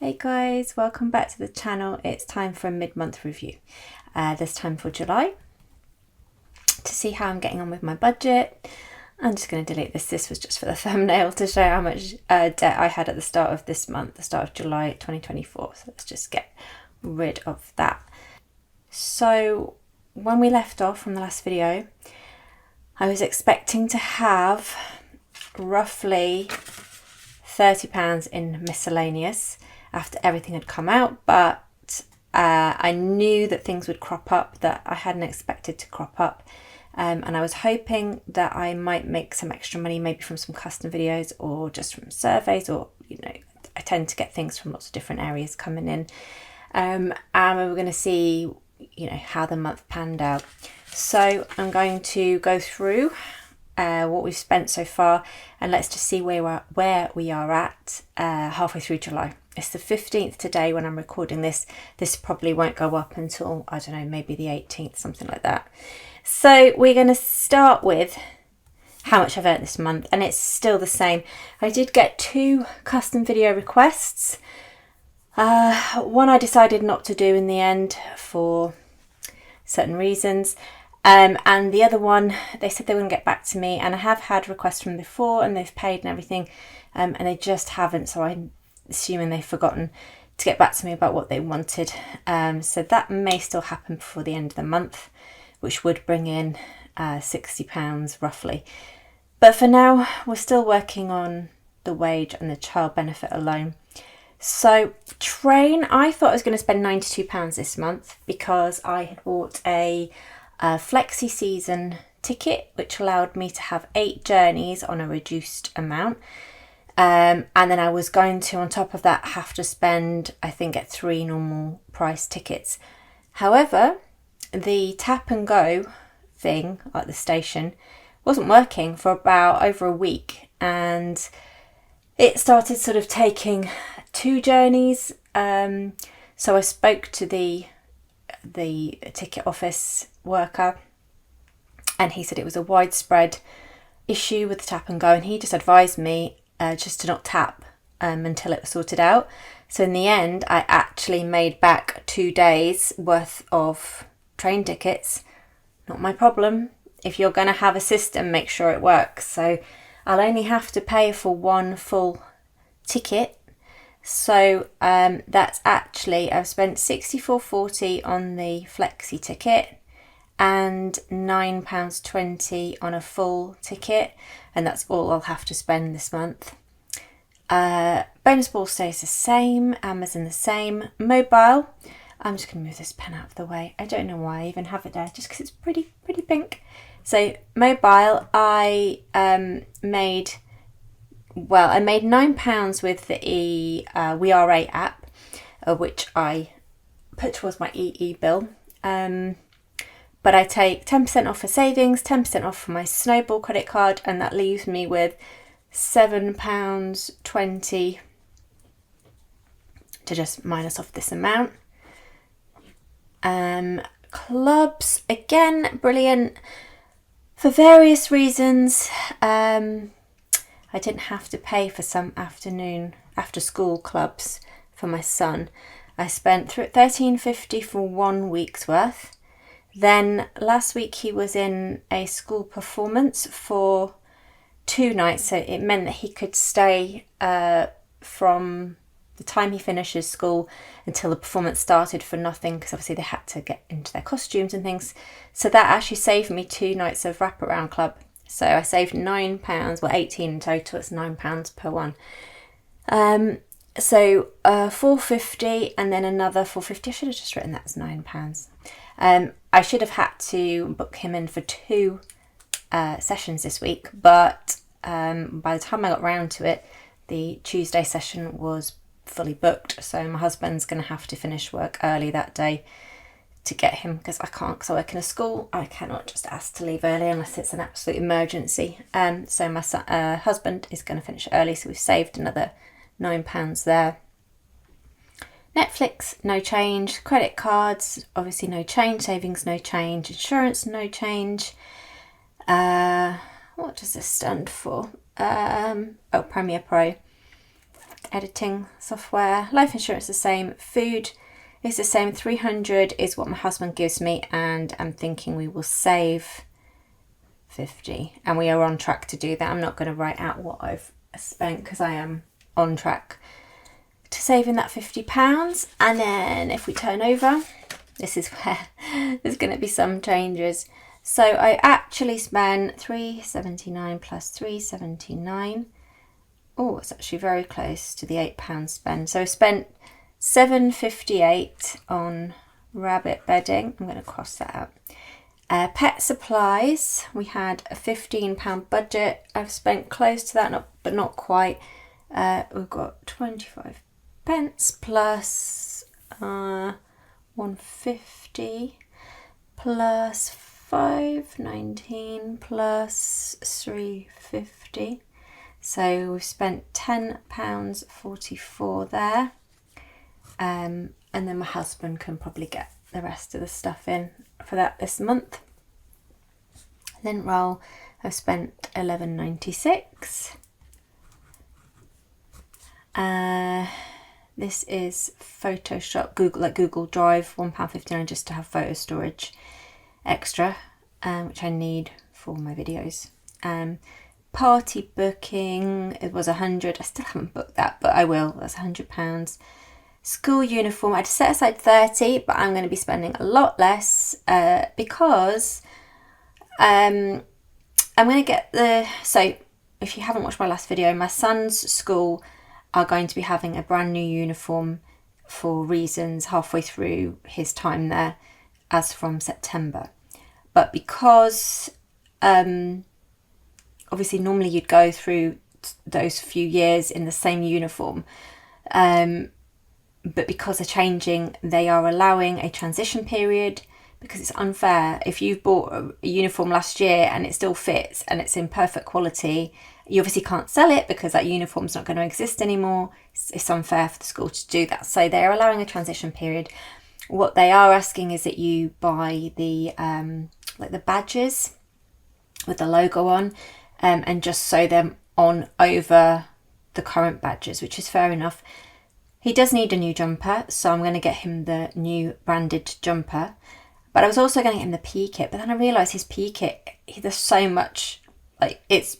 Hey guys, welcome back to the channel. It's time for a mid-month review. This time for July to see how I'm getting on with my budget. I'm just going to delete this. This was just for the thumbnail to show how much debt I had at the start of this month, the start of July 2024. So let's just get rid of that. So when we left off from the last video, I was expecting to have roughly £30 in miscellaneous after everything had come out, but I knew that things would crop up that I hadn't expected to crop up, and I was hoping that I might make some extra money, maybe from some custom videos or just from surveys, or I tend to get things from lots of different areas coming in, and we were going to see how the month panned out. So I'm going to go through what we've spent so far, and let's just see where we are at halfway through July. It's the 15th today when I'm recording this. This probably won't go up until, I don't know, maybe the 18th, something like that. So we're going to start with how much I've earned this month, and it's still the same. I did get 2 custom video requests. One I decided not to do in the end for certain reasons. And the other one, they said they wouldn't get back to me, and I have had requests from before and they've paid and everything, and they just haven't, so I'm assuming they've forgotten to get back to me about what they wanted. So that may still happen before the end of the month, which would bring in £60 roughly. But for now, we're still working on the wage and the child benefit alone. So train, I thought I was going to spend £92 this month because I had bought a flexi season ticket, which allowed me to have 8 journeys on a reduced amount, and then I was going to, on top of that, have to spend, I think, at 3 normal price tickets. However, the tap and go thing at the station wasn't working for about over a week, and it started sort of taking 2 journeys. So I spoke to the ticket office worker, and he said it was a widespread issue with the tap and go, and he just advised me just to not tap until it was sorted out. So in the end, I actually made back 2 days worth of train tickets. Not my problem. If you're going to have a system, make sure it works. So I'll only have to pay for 1 full ticket. So that's actually, I've spent £64.40 on the flexi ticket and £9.20 on a full ticket, and that's all I'll have to spend this month. Bonus ball stays the same, Amazon the same. Mobile, I'm just going to move this pen out of the way. I don't know why I even have it there, just because it's pretty pink. So mobile, I made £9 with the WeRA app, which I put towards my EE bill. But I take 10% off for savings, 10% off for my Snowball credit card, and that leaves me with £7.20 to just minus off this amount. Clubs, again, brilliant. For various reasons, I didn't have to pay for some after school clubs for my son. I spent £13.50 for 1 week's worth. Then last week he was in a school performance for 2 nights, so it meant that he could stay from the time he finishes school until the performance started for nothing, because obviously they had to get into their costumes and things. So that actually saved me 2 nights of wraparound club. So I saved £9, well 18 in total, it's £9 per one. So £4.50 and then another £4.50. I should have just written that as £9. I should have had to book him in for 2 sessions this week, but by the time I got round to it, the Tuesday session was fully booked. So my husband's going to have to finish work early that day to get him, because I can't, because I work in a school. I cannot just ask to leave early unless it's an absolute emergency. So my husband is going to finish early, so we've saved another £9 there. Netflix, no change. Credit cards, obviously no change. Savings, no change. Insurance, no change. What does this stand for? Premiere Pro. editing software. Life insurance the same. Food is the same. 300 is what my husband gives me, and I'm thinking we will save 50, and we are on track to do that. I'm not going to write out what I've spent because I am on track to saving that £50. And then if we turn over, this is where there's going to be some changes. So I actually spent £3.79 plus £3.79. Oh, it's actually very close to the £8 spend. So I spent £7.58 on rabbit bedding. I'm going to cross that out. Pet supplies, we had a £15 budget. I've spent close to that, but not quite. We've got 25 pence plus 150 plus 5.19 plus 3.50. So we've spent £10.44 there. And then my husband can probably get the rest of the stuff in for that this month. Lint roll, I've spent £11.96. This is Photoshop, Google Drive, £1.59 just to have photo storage extra, which I need for my videos. Party booking, it was 100. I still haven't booked that, but I will. That's £100. School uniform, I'd set aside 30, but I'm going to be spending a lot less because I'm going to get so if you haven't watched my last video, my son's school are going to be having a brand new uniform for reasons halfway through his time there as from September. But because obviously normally you'd go through those few years in the same uniform, but because they're changing, they are allowing a transition period, because it's unfair. If you've bought a uniform last year and it still fits and it's in perfect quality, you obviously can't sell it because that uniform's not going to exist anymore. It's unfair for the school to do that. So they're allowing a transition period. What they are asking is that you buy the like the badges with the logo on, and just sew them on over the current badges, which is fair enough. He does need a new jumper, so I'm going to get him the new branded jumper. But I was also going to get him the PE kit, but then I realised his PE kit, there's so much, like, it's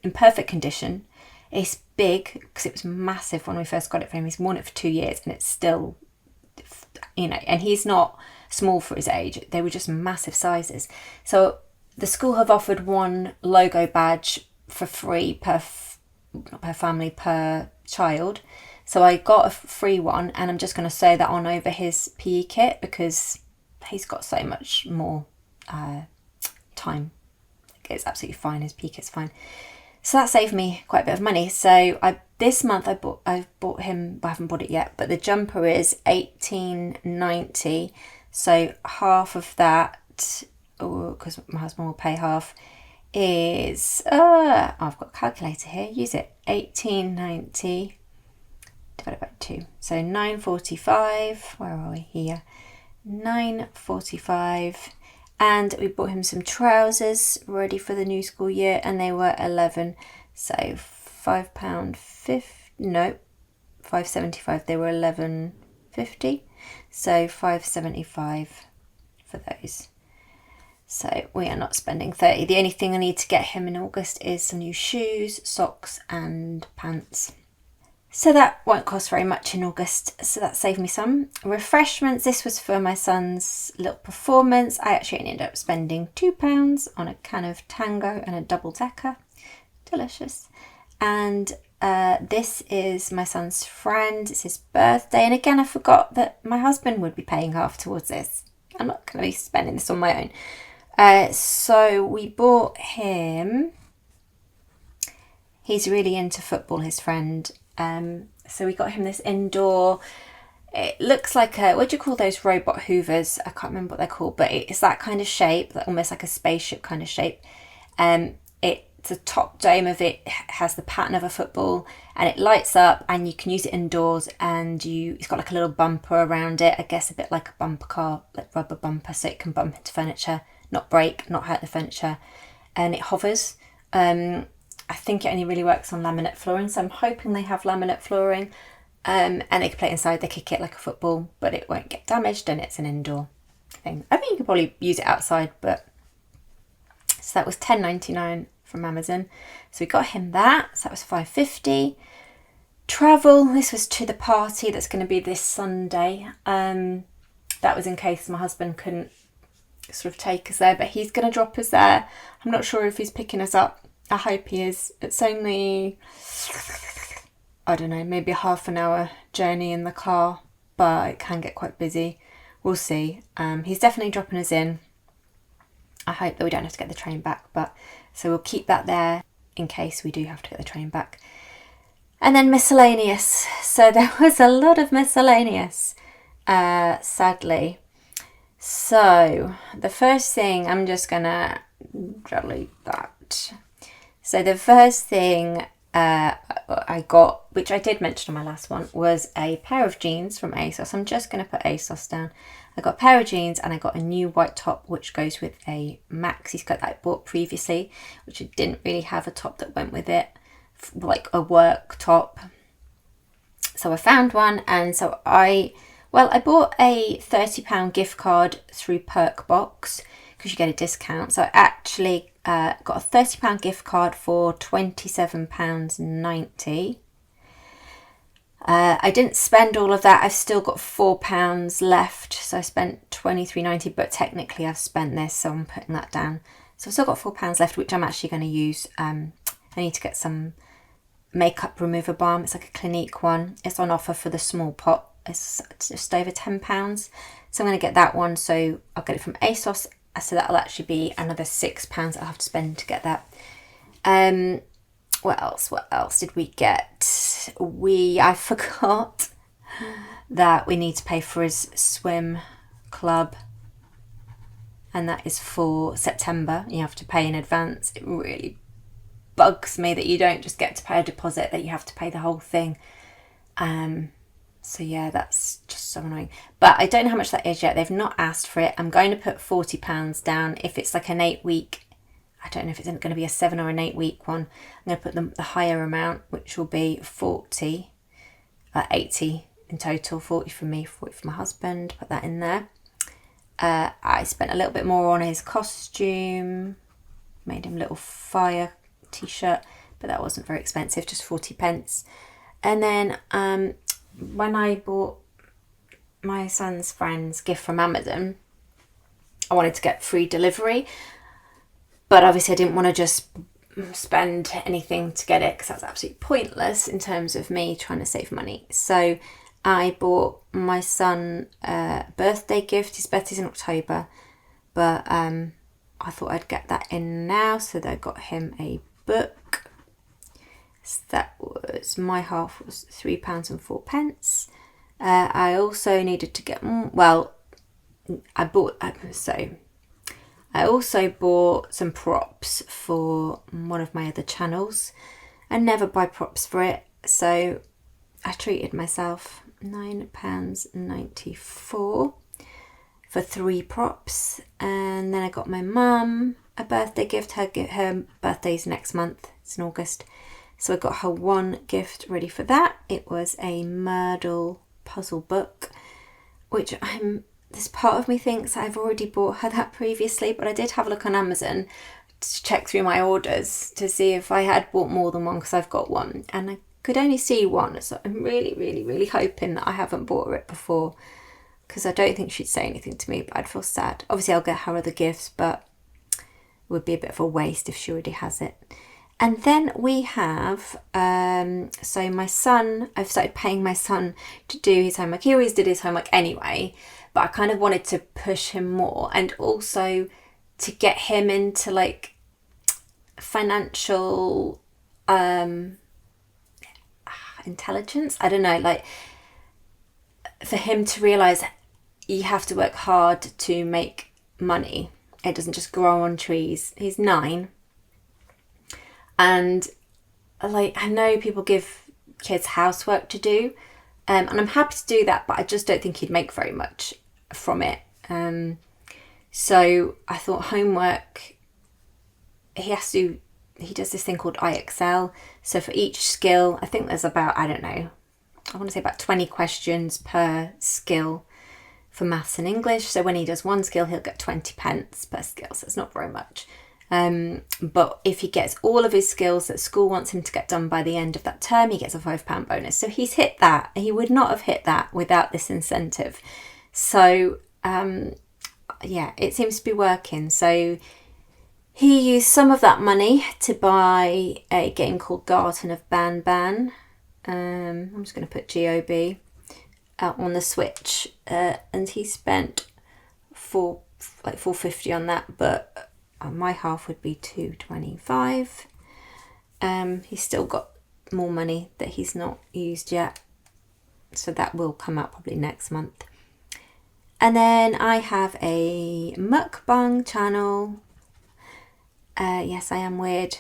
in perfect condition. It's big because it was massive when we first got it for him. He's worn it for 2 years and it's still, and he's not small for his age. They were just massive sizes. So the school have offered one logo badge for free not per family, per child. So I got a free one, and I'm just going to sew that on over his PE kit because he's got so much more time. It's absolutely fine. His PE kit's fine. So that saved me quite a bit of money. So this month I bought him, I haven't bought it yet, but the jumper is $18.90. So half of that, because my husband will pay half, is I've got a calculator here. Use it. $18.90 divided by 2. So $9.45. Where are we? Here. $9.45. And we bought him some trousers ready for the new school year, and they were $11. So £5.50. No, $5.75. They were $11.50. So $5.75 for those. So we are not spending 30. The only thing I need to get him in August is some new shoes, socks and pants. So that won't cost very much in August, so that saved me some. Refreshments, this was for my son's little performance. I actually ended up spending £2 on a can of Tango and a double decker. Delicious. And this is my son's friend. It's his birthday. And again, I forgot that my husband would be paying half towards this. I'm not going to be spending this on my own. So we bought him, he's really into football, his friend. So we got him this indoor, it looks like what do you call those robot hoovers? I can't remember what they're called, but it's that kind of shape, almost like a spaceship kind of shape. The top dome of it has the pattern of a football, and it lights up, and you can use it indoors, and it's got like a little bumper around it, I guess a bit like a bumper car, like rubber bumper, so it can bump into furniture, not break, not hurt the furniture, and it hovers. I think it only really works on laminate flooring, so I'm hoping they have laminate flooring, and they can play it inside. They kick it like a football, but it won't get damaged, and it's an indoor thing. I think you could probably use it outside, but so that was $10.99 from Amazon. So we got him that. So that was $5.50. Travel. This was to the party that's going to be this Sunday. That was in case my husband couldn't sort of take us there, but he's going to drop us there. I'm not sure if he's picking us up. I hope he is. It's only, I don't know, maybe a half an hour journey in the car, but it can get quite busy. We'll see. He's definitely dropping us in. I hope that we don't have to get the train back, but so we'll keep that there in case we do have to get the train back. And then miscellaneous. So there was a lot of miscellaneous, sadly. So the first thing, I'm just gonna delete that. So the first thing I got, which I did mention on my last one, was a pair of jeans from ASOS. I'm just going to put ASOS down. I got a pair of jeans and I got a new white top, which goes with a maxi skirt that I bought previously, which I didn't really have a top that went with it, like a work top. So I found one, and so I bought a £30 gift card through Perkbox because you get a discount. So I actually got a £30 gift card for £27.90. I didn't spend all of that. I've still got £4 left. So I spent £23.90, but technically I've spent this, so I'm putting that down. So I've still got £4 left, which I'm actually going to use. I need to get some makeup remover balm. It's like a Clinique one. It's on offer for the small pot. It's just over £10. So I'm going to get that one. So I'll get it from ASOS. So that'll actually be another £6 I'll have to spend to get that. What else did we get? I forgot that we need to pay for his swim club, and that is for September. You have to pay in advance. It really bugs me that you don't just get to pay a deposit, that you have to pay the whole thing. So yeah, that's just so annoying. But I don't know how much that is yet. They've not asked for it. I'm going to put £40 down. If it's like an 8-week, I don't know if it's going to be a 7 or an 8-week one. I'm going to put the higher amount, which will be 80 in total. 40 for me, 40 for my husband. Put that in there. I spent a little bit more on his costume. Made him a little fire t-shirt, but that wasn't very expensive, just 40p. And then when I bought my son's friend's gift from Amazon, I wanted to get free delivery, but obviously I didn't want to just spend anything to get it because that's absolutely pointless in terms of me trying to save money. So I bought my son a birthday gift. His birthday's in October, but I thought I'd get that in now, so that I got him a book. So that was, my half was £3.04. I also needed to get, I also bought some props for one of my other channels. I never buy props for it, so I treated myself. £9.94 for 3 props. And then I got my mum a birthday gift. Her birthday's next month, it's in August. So I got her one gift ready for that. It was a Myrtle puzzle book, which this part of me thinks I've already bought her that previously, but I did have a look on Amazon to check through my orders to see if I had bought more than one, because I've got one and I could only see one. So I'm really, really, really hoping that I haven't bought her it before, because I don't think she'd say anything to me, but I'd feel sad. Obviously I'll get her other gifts, but it would be a bit of a waste if she already has it. And then we have, so my son, I've started paying my son to do his homework. He always did his homework anyway, but I kind of wanted to push him more, and also to get him into like financial intelligence. I don't know, like for him to realise you have to work hard to make money. It doesn't just grow on trees. He's 9. And like, I know people give kids housework to do, and I'm happy to do that, but I just don't think he'd make very much from it. So I thought homework, he has to he does this thing called IXL. So for each skill, I think there's about, I don't know, I want to say about 20 questions per skill for maths and English. So when he does one skill, he'll get 20 pence per skill. So it's not very much. But if he gets all of his skills that school wants him to get done by the end of that term, he gets a £5 bonus. So he's hit that. He would not have hit that without this incentive. So yeah, it seems to be working. So he used some of that money to buy a game called Garten of Banban. I'm just going to put GOB out on the Switch, and he spent £4.50 on that, but my half would be £2.25. He's still got more money that he's not used yet, so that will come out probably next month. And then I have a mukbang channel. Yes, I am weird.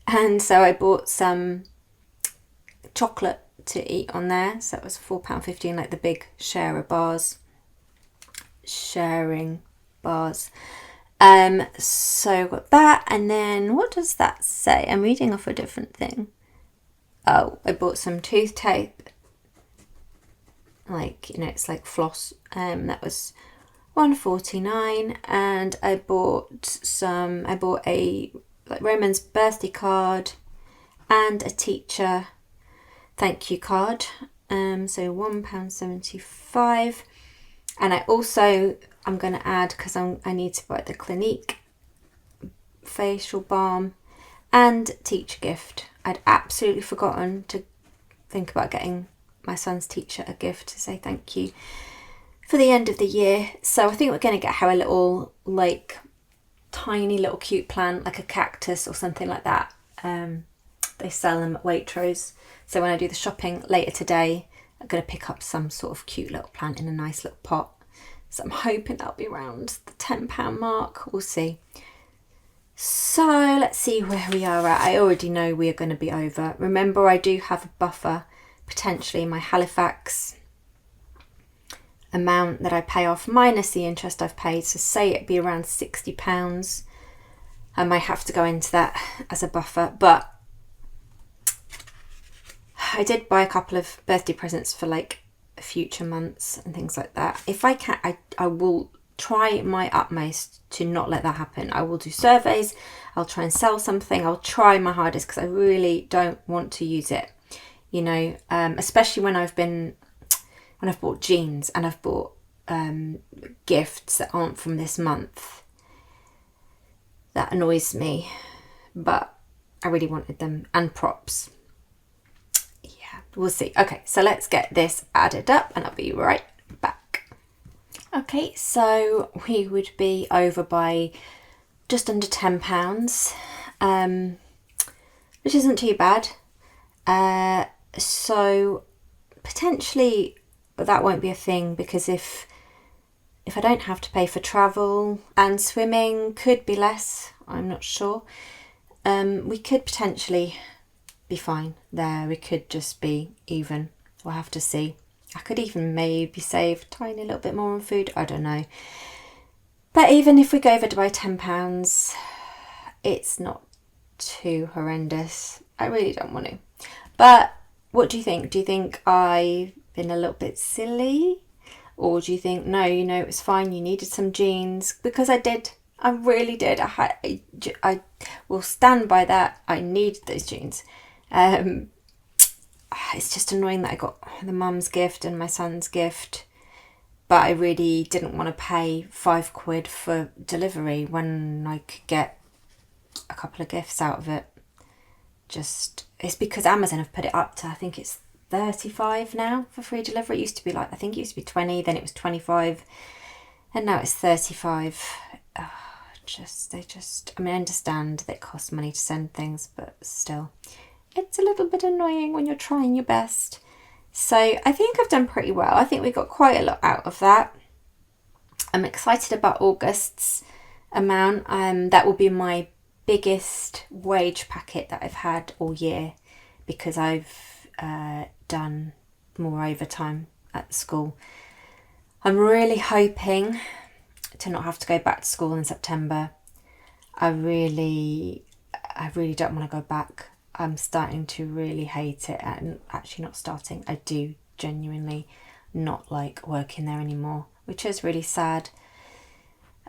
And so I bought some chocolate to eat on there. So it was £4.15, like the big sharing bars. So got that. And then what does that say? I'm reading off a different thing. Oh, I bought some tooth tape. Like, it's like floss. That was £1.49, and I bought a Roman's birthday card and a teacher thank you card. So £1.75, and I'm going to add, because I need to buy the Clinique facial balm and teacher gift. I'd absolutely forgotten to think about getting my son's teacher a gift to say thank you for the end of the year. So I think we're going to get her a little, like, tiny little cute plant, like a cactus or something like that. They sell them at Waitrose. So when I do the shopping later today, I'm going to pick up some sort of cute little plant in a nice little pot. So I'm hoping that'll be around the £10 mark. We'll see. So let's see where we are at. I already know we are going to be over. Remember, I do have a buffer potentially in my Halifax amount that I pay off minus the interest I've paid. So say it'd be around £60. I might have to go into that as a buffer, but I did buy a couple of birthday presents for like future months and things like that. If I can, I will try my utmost to not let that happen. I will do surveys. I'll try and sell something. I'll try my hardest because I really don't want to use it. Especially when I've bought jeans and I've bought gifts that aren't from this month. That annoys me, but I really wanted them, and props. Yeah, we'll see. Okay, so let's get this added up and I'll be right back. Okay, so we would be over by just under £10, which isn't too bad. So potentially that won't be a thing, because if I don't have to pay for travel, and swimming could be less, I'm not sure. We could potentially be fine there. We could just be even. We'll have to see. I could even maybe save a tiny little bit more on food. I don't know. But even if we go over by £10, it's not too horrendous. I really don't want to. But what do you think? Do you think I've been a little bit silly? Or do you think, no, it was fine, you needed some jeans? Because I did. I really did. I will stand by that. I needed those jeans. It's just annoying that I got the mum's gift and my son's gift, but I really didn't want to pay £5 for delivery when I could get a couple of gifts out of it. It's because Amazon have put it up to, I think it's 35 now for free delivery. It used to be 20, then it was 25, and now it's 35. I understand that it costs money to send things, but still, it's a little bit annoying when you're trying your best. So I think I've done pretty well. I think we got quite a lot out of that. I'm excited about August's amount. That will be my biggest wage packet that I've had all year, because I've done more overtime at the school. I'm really hoping to not have to go back to school in September. I really I really don't want to go back. I'm starting to really hate it, and actually not starting. I do genuinely not like working there anymore, which is really sad.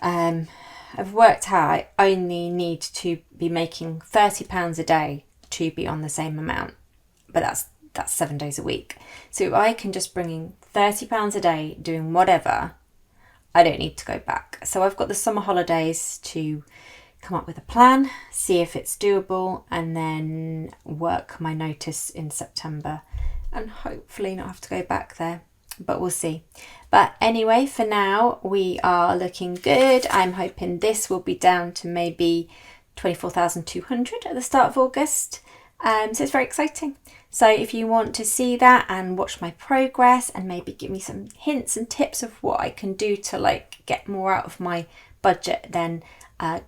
I've worked out I only need to be making £30 a day to be on the same amount, but that's 7 days a week. So if I can just bring in £30 a day doing whatever, I don't need to go back. So I've got the summer holidays to come up with a plan, see if it's doable, and then work my notice in September and hopefully not have to go back there, but we'll see. But anyway, for now we are looking good. I'm hoping this will be down to maybe 24,200 at the start of August. So it's very exciting. So if you want to see that and watch my progress and maybe give me some hints and tips of what I can do to like get more out of my budget, then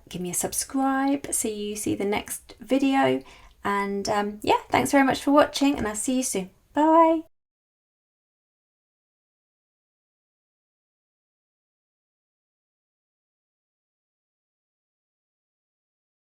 give me a subscribe so you see the next video. And yeah, thanks very much for watching, and I'll see you soon. Bye.